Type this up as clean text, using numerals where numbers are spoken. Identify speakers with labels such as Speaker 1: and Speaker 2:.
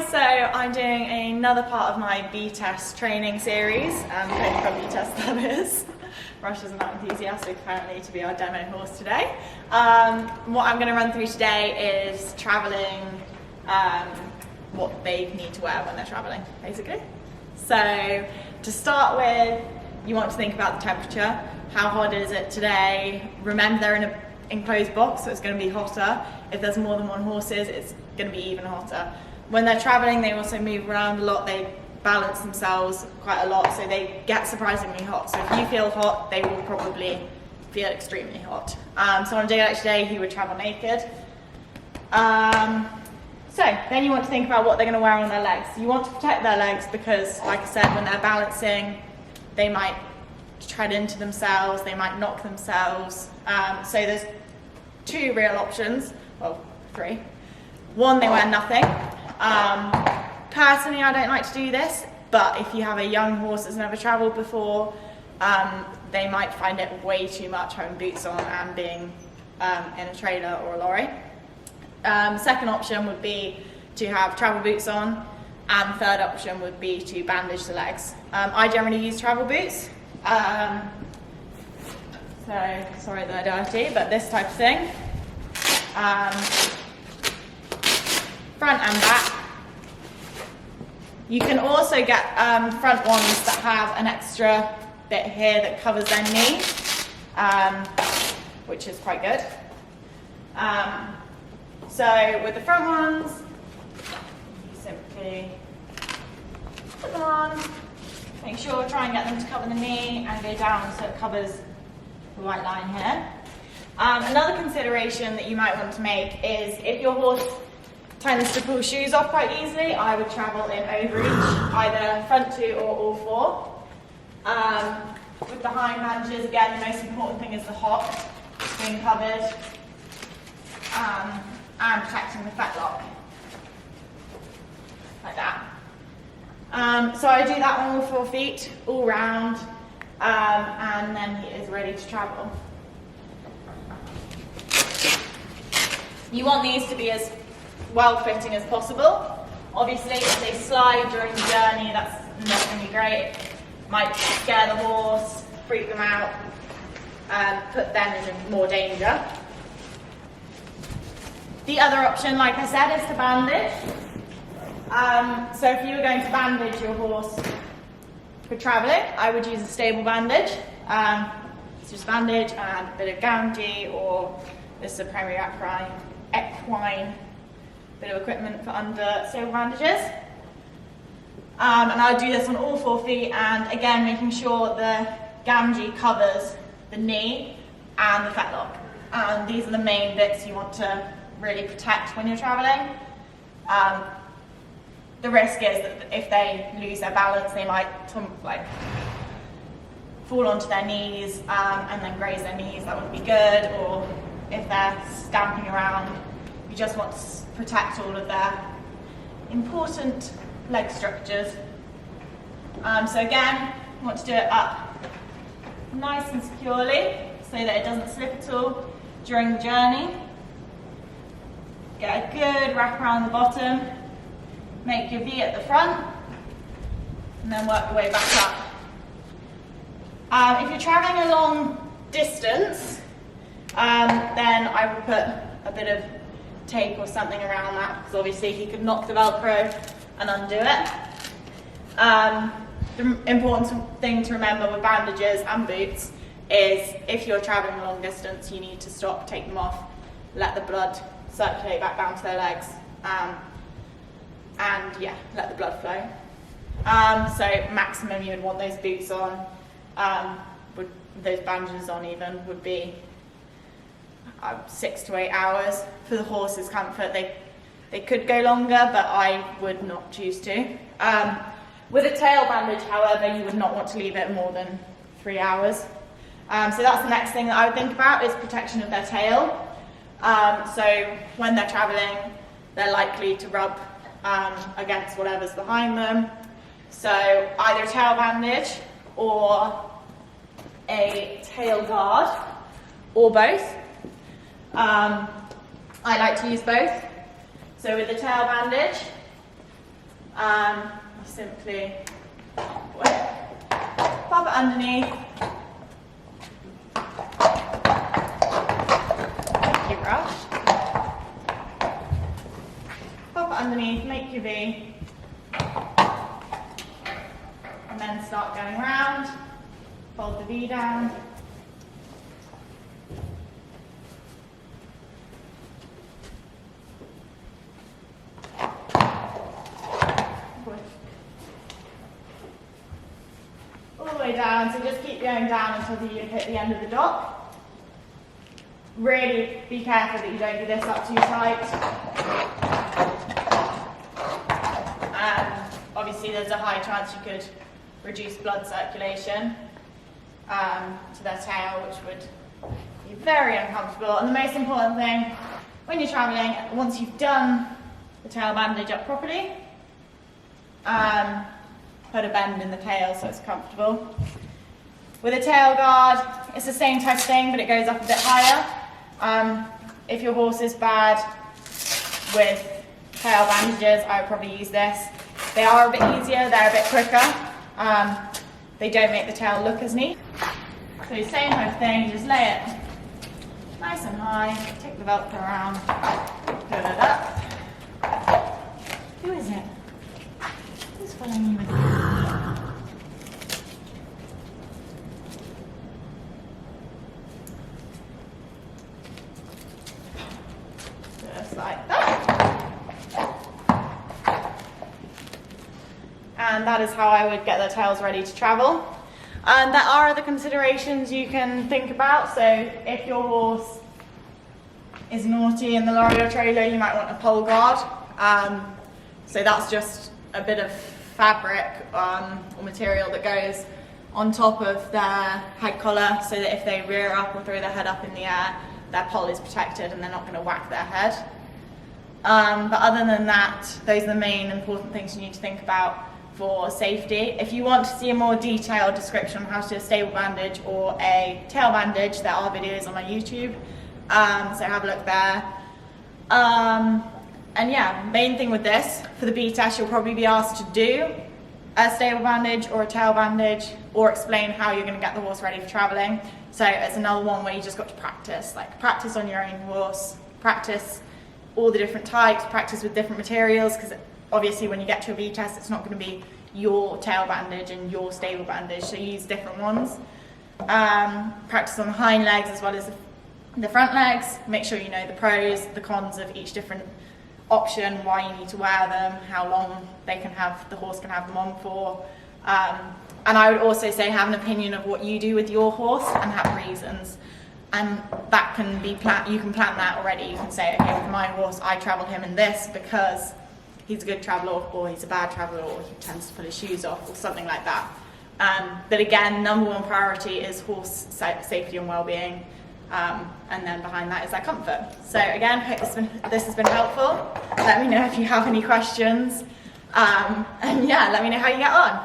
Speaker 1: Hi, so I'm doing another part of my B-Test training series, clinical B-Test that is. Rush isn't that enthusiastic apparently to be our demo horse today. What I'm going to run through today is travelling, what they need to wear when they're travelling, basically. So to start with, you want to think about the temperature. How hot is it today? Remember they're in an enclosed box, so it's going to be hotter. If there's more than one horses, it's going to be even hotter. When they're travelling, they also move around a lot. They balance themselves quite a lot, so they get surprisingly hot. So if you feel hot, they will probably feel extremely hot. So on a day like today, he would travel naked. So then you want to think about what they're going to wear on their legs. You want to protect their legs because, like I said, when they're balancing, they might tread into themselves, they might knock themselves. So there's two real options, well, three. One, they wear nothing. Personally, I don't like to do this, but if you have a young horse that's never travelled before, they might find it way too much having boots on and being in a trailer or a lorry. Second option would be to have travel boots on, and third option would be to bandage the legs. I generally use travel boots, so sorry they're dirty, but this type of thing. Front and back. You can also get front ones that have an extra bit here that covers their knee, which is quite good. So with the front ones, you simply put them on, make sure, try and get them to cover the knee and go down so it covers the white line here. Another consideration that you might want to make is if your horse tends to pull shoes off quite easily, I would travel in overreach, either front two or all four. With the hind bandages, again, the most important thing is the hop being covered and protecting the fetlock, like that. So I do that on all 4 feet, all round, and then he is ready to travel. You want these to be as well-fitting as possible. Obviously, if they slide during the journey, that's not going to be great. Might scare the horse, freak them out, put them in more danger. The other option, like I said, is to bandage. So if you were going to bandage your horse for travelling, I would use a stable bandage. It's just bandage and a bit of Gamgee, or this is a Premier Equine bit of equipment for under stable bandages. And I would do this on all 4 feet, and again making sure the Gamgee covers the knee and the fetlock. And these are the main bits you want to really protect when you're travelling. The risk is that if they lose their balance, they might fall onto their knees and then graze their knees. That wouldn't be good. Or if they're stamping around, you just want to protect all of their important leg structures. So again, you want to do it up nice and securely so that it doesn't slip at all during the journey. Get a good wrap around the bottom, make your V at the front, and then work your way back up. If you're travelling a long distance, then I would put a bit of tape or something around that, because obviously he could knock the Velcro and undo it. The important thing to remember with bandages and boots is if you're travelling a long distance, you need to stop, take them off, let the blood circulate back down to their legs, and yeah, let the blood flow. So maximum you would want those boots on, those bandages on even, would be 6 to 8 hours. For the horse's comfort, they could go longer, but I would not choose to. With a tail bandage, however, you would not want to leave it more than 3 hours. So that's the next thing that I would think about, is protection of their tail. So when they're travelling, they're likely to rub against whatever's behind them. So either a tail bandage or a tail guard, or both. I like to use both. So with the tail bandage, You simply pop it underneath. Thank you, Rush. Pop it underneath, make your V, and then start going round. Fold the V down. All the way down, so just keep going down until you hit the end of the dock. Really be careful that you don't do this up too tight. Obviously there's a high chance you could reduce blood circulation to their tail, which would be very uncomfortable. And the most important thing when you're travelling, once you've done the tail bandage up properly, put a bend in the tail so it's comfortable. With a tail guard, it's the same type of thing, but it goes up a bit higher. If your horse is bad with tail bandages, I would probably use this. They are a bit easier, they're a bit quicker. They don't make the tail look as neat. So same type of thing, you just lay it nice and high, take the Velcro around, put it up. Who is it? Who's following you with that? Just like that. And that is how I would get their tails ready to travel. And there are other considerations you can think about. So if your horse is naughty in the lorry or trailer, you might want a pole guard. So that's just a bit of fabric or material that goes on top of their head collar, so that if they rear up or throw their head up in the air, their poll is protected and they're not going to whack their head. But other than that, those are the main important things you need to think about for safety. If you want to see a more detailed description on how to do a stable bandage or a tail bandage, there are videos on my YouTube, so have a look there. And yeah, main thing with this, for the B test, you'll probably be asked to do a stable bandage or a tail bandage, or explain how you're going to get the horse ready for travelling. So it's another one where you just got to practice, like practice on your own horse, practice all the different types, practice with different materials, because obviously when you get to a B test, it's not going to be your tail bandage and your stable bandage, so use different ones. Practice on the hind legs as well as the front legs. Make sure you know the pros, the cons of each different option, why you need to wear them, how long the horse can have them on for. And I would also say have an opinion of what you do with your horse and have reasons. And that can be you can plan that already. You can say, okay, with my horse, I travel him in this because he's a good traveller, or he's a bad traveller, or he tends to pull his shoes off, or something like that. But again, number one priority is horse safety and well-being, and then behind that is their comfort. So again, hope this has been helpful. Let me know if you have any questions, and yeah, let me know how you get on.